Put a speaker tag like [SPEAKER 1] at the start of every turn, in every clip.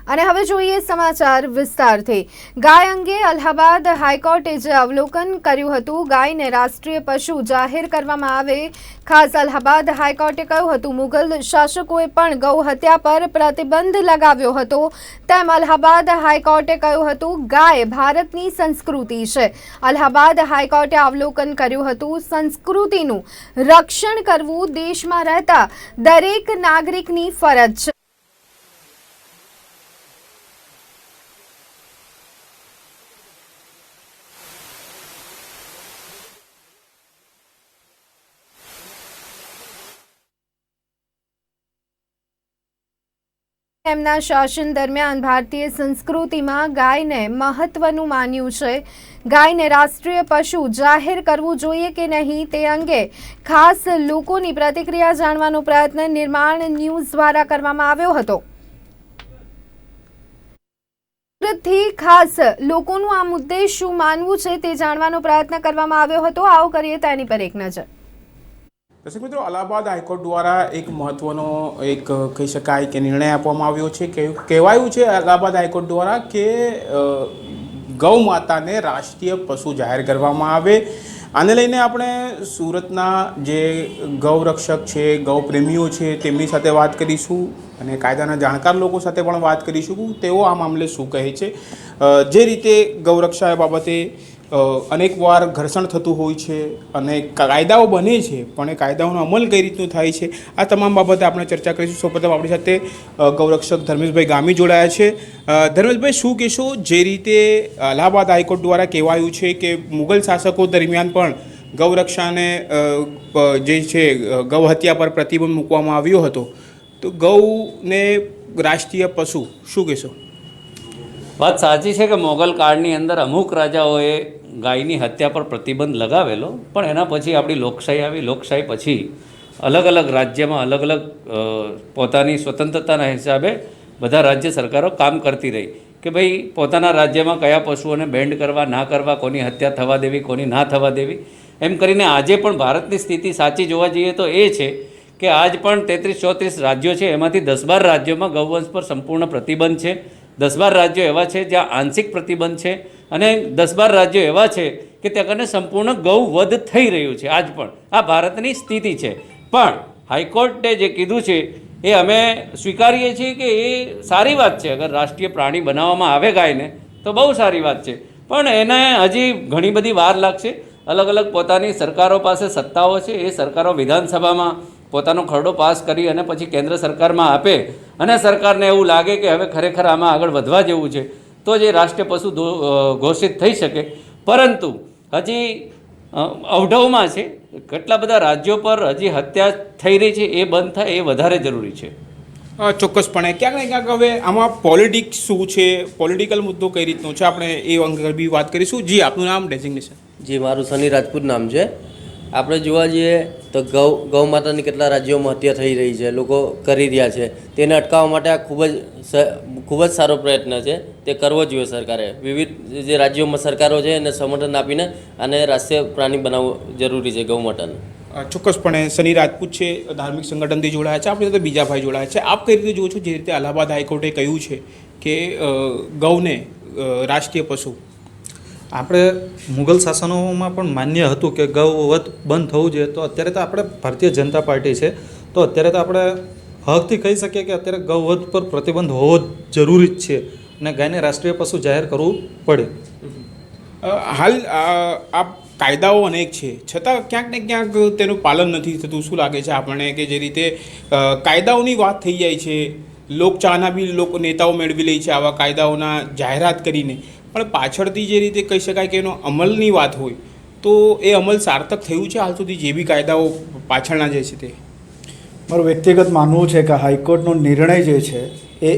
[SPEAKER 1] અને હવે જોઈએ સમાચાર વિસ્તારથી। ગાય અંગે અલ્હાબાદ હાઈકોર્ટે જે અવલોકન કર્યું હતું, ગાયને રાષ્ટ્રીય પશુ જાહેર કરવામાં આવે। ખાસ અલ્હાબાદ હાઈકોર્ટે કહ્યું હતું, મુગલ શાસકોએ પણ ગૌ હત્યા પર પ્રતિબંધ લગાવ્યો હતો। તેમ અલ્હાબાદ હાઈકોર્ટે કહ્યું હતું, ગાય ભારતની સંસ્કૃતિ છે। અલ્હાબાદ હાઈકોર્ટે અવલોકન કર્યું હતું, સંસ્કૃતિનું રક્ષણ કરવું દેશમાં રહેતા દરેક નાગરિકની ફરજ છે। એમના શાસન દરમિયાન ભારતીય સંસ્કૃતિમાં ગાયને મહત્વનું માન્યું છે। ગાયને રાષ્ટ્રીય પશુ જાહેર કરવું જોઈએ કે નહીં તે અંગે ખાસ લોકોની પ્રતિક્રિયા જાણવાનો પ્રયત્ન નિર્માણ ન્યૂઝ દ્વારા કરવામાં આવ્યો હતો। સુરતથી ખાસ લોકોનું આ મુદ્દે શું માનવું છે તે જાણવાનો પ્રયત્ન કરવામાં આવ્યો હતો। આવો કરીએ તેની પર એક નજર।
[SPEAKER 2] દર્શક મિત્રો, અલ્હાબાદ હાઈકોર્ટ દ્વારા એક મહત્વનો એક કહી શકાય કે નિર્ણય આપવામાં આવ્યો છે। કહેવાયું છે અલ્હાબાદ હાઈકોર્ટ દ્વારા કે ગૌ માતાને રાષ્ટ્રીય પશુ જાહેર કરવામાં આવે। આને લઈને આપણે સુરતના જે ગૌરક્ષક છે, ગૌ પ્રેમીઓ છે તેમની સાથે વાત કરીશું અને કાયદાના જાણકાર લોકો સાથે પણ વાત કરીશું તેઓ આ મામલે શું કહે છે। જે રીતે ગૌરક્ષા બાબતે અનેકવાર ઘર્ષણ થતું હોય છે અને કાયદાઓ બને છે પણ એ કાયદાઓનો અમલ કઈ રીતનું થાય છે, આ તમામ બાબતે આપણે ચર્ચા કરીશું। સૌપ્રથમ આપણી સાથે ગૌરક્ષક ધર્મેશભાઈ ગામી જોડાયા છે। ધર્મેશભાઈ, શું કહેશો, જે રીતે અલ્હાબાદ હાઈકોર્ટ દ્વારા કહેવાયું છે કે મુગલ શાસકો દરમિયાન પણ ગૌરક્ષાને જે છે ગૌ હત્યા પર પ્રતિબંધ મૂકવામાં આવ્યો હતો, તો ગૌને રાષ્ટ્રીય પશુ શું કહેશો?
[SPEAKER 3] વાત સાચી છે કે મોગલ કાળની અંદર અમુક રાજાઓએ ગાયની હત્યા પર પ્રતિબંધ લગાવેલો, પણ એના પછી આપણી લોકશાહી આવી। લોકશાહી પછી અલગ અલગ રાજ્યમાં અલગ અલગ પોતાની સ્વતંત્રતાના હિસાબે બધા રાજ્ય સરકારો કામ કરતી રહી કે ભાઈ પોતાના રાજ્યમાં કયા પશુઓને બેન્ડ કરવા, ના કરવા, કોની હત્યા થવા દેવી, કોની ના થવા દેવી, એમ કરીને આજે પણ ભારતની સ્થિતિ સાચી જોવા જઈએ તો એ છે કે આજ પણ 33-34 રાજ્યો છે, એમાંથી 10-12 રાજ્યોમાં ગૌવંશ પર સંપૂર્ણ પ્રતિબંધ છે। 10-12 રાજ્યો એવા છે જ્યાં આંશિક પ્રતિબંધ છે અને 10-12 રાજ્યો એવા છે કે ત્યાં કને સંપૂર્ણ ગૌવધ થઈ રહ્યું છે। આજ પણ આ ભારતની સ્થિતિ છે, પણ હાઈકોર્ટે જે કીધું છે એ અમે સ્વીકારીએ છીએ કે એ સારી વાત છે। અગર રાષ્ટ્રીય પ્રાણી બનાવવામાં આવે ગાયને તો બહુ સારી વાત છે, પણ એને હજી ઘણી બધી વાર લાગશે। અલગ અલગ પોતાની સરકારો પાસે સત્તાઓ છે, એ સરકારો વિધાનસભામાં પોતાનો ખરડો પાસ કરી અને પછી કેન્દ્ર સરકારમાં આપે અને સરકારને એવું લાગે કે હવે ખરેખર આમાં આગળ વધવા જેવું છે તો જ એ રાષ્ટ્રીય પશુ ઘોષિત થઈ શકે। પરંતુ હજી અવઢવમાં છે, કેટલા બધા રાજ્યો પર હજી હત્યા થઈ રહી છે, એ બંધ થાય એ વધારે જરૂરી છે।
[SPEAKER 2] ચોક્કસપણે ક્યાંક ને ક્યાંક હવે આમાં પોલિટિક્સ શું છે, પોલિટિકલ મુદ્દો કઈ રીતનો છે, આપણે એ અંગે બી વાત કરીશું। જી, આપનું નામ, ડેઝિગ્નેશન?
[SPEAKER 4] જી, મારું સની રાજપૂત નામ છે। આપણે જોવા જઈએ તો ગૌ માતાની કેટલા રાજ્યોમાં હત્યા થઈ રહી છે, લોકો કરી રહ્યા છે, તેને અટકાવવા માટે આ ખૂબ જ સારો પ્રયત્ન છે, તે કરવો જોઈએ સરકારે। વિવિધ જે રાજ્યોમાં સરકારો છે એને સમર્થન આપીને આને રાષ્ટ્રીય પ્રાણી બનાવવું જરૂરી છે ગૌ માતાને।
[SPEAKER 2] ચોક્કસપણે સની રાજપૂત છે, ધાર્મિક સંગઠનથી જોડાયા છે, આપણી સાથે બીજા ભાઈ જોડાયા છે। આપ કઈ રીતે જુઓ છો જે રીતે અલ્હાબાદ હાઈકોર્ટે કહ્યું છે કે ગૌને રાષ્ટ્રીય પશુ?
[SPEAKER 5] આપણે મુગલ શાસનોમાં પણ માન્ય હતું કે ગૌવધ બંધ થવું જોઈએ, તો અત્યારે તો આપણે ભારતીય જનતા પાર્ટી છે તો અત્યારે તો આપણે હકથી કહી શકીએ કે અત્યારે ગૌવધ પર પ્રતિબંધ હોવો જરૂરી જ છે અને ગાયને રાષ્ટ્રીય પશુ જાહેર કરવું પડે।
[SPEAKER 2] હાલ આ કાયદાઓ અનેક છે છતાં ક્યાંક ને ક્યાંક તેનું પાલન નથી થતું। શું લાગે છે આપણને કે જે રીતે કાયદાઓની વાત થઈ જાય છે, લોકચાહના બી નેતાઓ મેળવી લે છે આવા કાયદાઓના જાહેરાત કરીને, પણ પાછળથી જે રીતે કહી શકાય કે એનો અમલની વાત હોય તો એ અમલ સાર્થક થયું છે હાલ સુધી જે બી કાયદાઓ પાછળના જે છે તે?
[SPEAKER 6] મારું વ્યક્તિગત માનવું છે કે હાઈકોર્ટનો નિર્ણય જે છે એ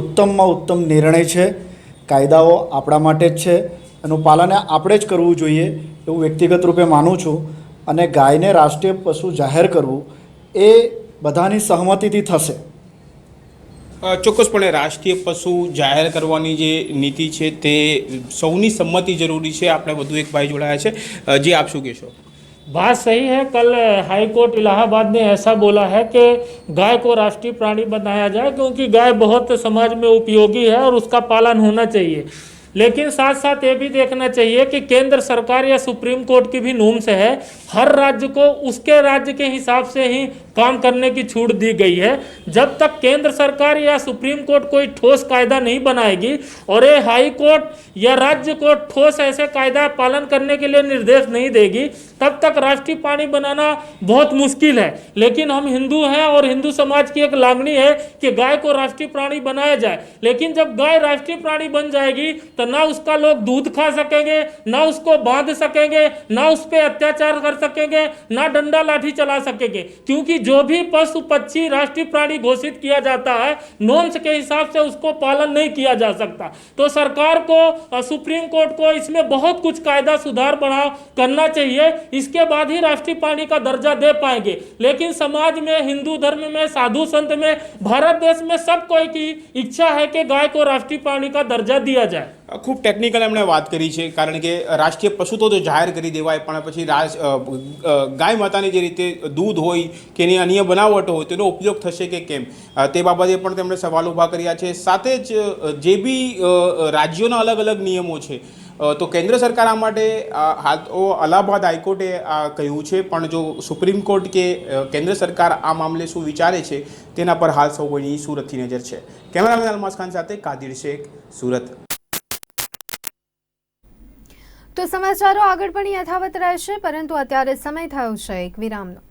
[SPEAKER 6] ઉત્તમમાં ઉત્તમ નિર્ણય છે। કાયદાઓ આપણા માટે જ છે, એનું પાલન આપણે જ કરવું જોઈએ એવું વ્યક્તિગત રૂપે માનું છું। અને ગાયને રાષ્ટ્રીય પશુ જાહેર કરવું એ બધાની સહમતિથી થશે।
[SPEAKER 2] ચોક્કસપણે રાષ્ટ્રીય પશુ જાહેર કરવાની જે નીતિ છે તે સૌની સંમતિ જરૂરી છે। આપણે વધુ એક ભાઈ જોડાયા છે। જે આપ શું કહેશો?
[SPEAKER 7] बात सही है। कल हाई कोर्ट इलाहाबाद ने ऐसा बोला है कि गाय को राष्ट्रीय प्राणी बनाया जाए, क्योंकि गाय बहुत समाज में उपयोगी है और उसका पालन होना चाहिए। लेकिन साथ साथ ये भी देखना चाहिए कि केंद्र सरकार या सुप्रीम कोर्ट की भी नूम्स है, हर राज्य को उसके राज्य के हिसाब से ही काम करने की छूट दी गई है। जब तक केंद्र सरकार या सुप्रीम कोर्ट कोई ठोस कायदा नहीं बनाएगी और ये हाई कोर्ट या राज्य को ठोस ऐसे कायदा पालन करने के लिए निर्देश नहीं देगी, तब तक राष्ट्रीय प्राणी बनाना बहुत मुश्किल है। लेकिन हम हिंदू हैं और हिंदू समाज की एक लागणी है कि गाय को राष्ट्रीय प्राणी बनाया जाए। लेकिन जब गाय राष्ट्रीय प्राणी बन जाएगी तो ना उसका लोग दूध खा सकेंगे, ना उसको बांध सकेंगे, ना उस पर अत्याचार कर सकेंगे, ना डंडा लाठी चला सकेंगे। क्योंकि जो भी पशु पक्षी राष्ट्रीय प्राणी घोषित किया जाता है, नॉर्म्स के हिसाब से उसको पालन नहीं किया जा सकता। तो सरकार को, सुप्रीम कोर्ट को इसमें बहुत कुछ कायदा सुधार बढ़ाव करना चाहिए, इसके बाद ही राष्ट्रीय प्राणी का दर्जा दे पाएंगे। लेकिन समाज में, हिंदू धर्म में, साधु संत में, भारत देश में सब कोई की इच्छा है कि गाय को राष्ट्रीय प्राणी का दर्जा दिया जाए।
[SPEAKER 2] ખૂબ ટેકનિકલ એમણે વાત કરી છે, કારણ કે રાષ્ટ્રીય પશુ તો જાહેર કરી દેવાય, પણ પછી ગાય માતાની જે રીતે દૂધ હોય કે એની અન્ય બનાવટો હોય તેનો ઉપયોગ થશે કે કેમ, તે બાબતે પણ તેમણે સવાલ ઊભા કર્યા છે। સાથે જ જે બી રાજ્યોના અલગ અલગ નિયમો છે, તો કેન્દ્ર સરકાર આ માટે હાલ તો અલ્હાબાદ હાઈકોર્ટે આ કહ્યું છે, પણ જો સુપ્રીમ કોર્ટ કે કેન્દ્ર સરકાર આ મામલે શું વિચારે છે તેના પર હાલ સૌ કોઈની સુરતથી નજર છે। કેમેરામેન અલમાસ ખાન સાથે કાદિર શેખ, સુરત।
[SPEAKER 1] તો સમાચારો આગળ પણ યથાવત રહેશે, પરંતુ અત્યારે સમય થયો છે એક વિરામનો।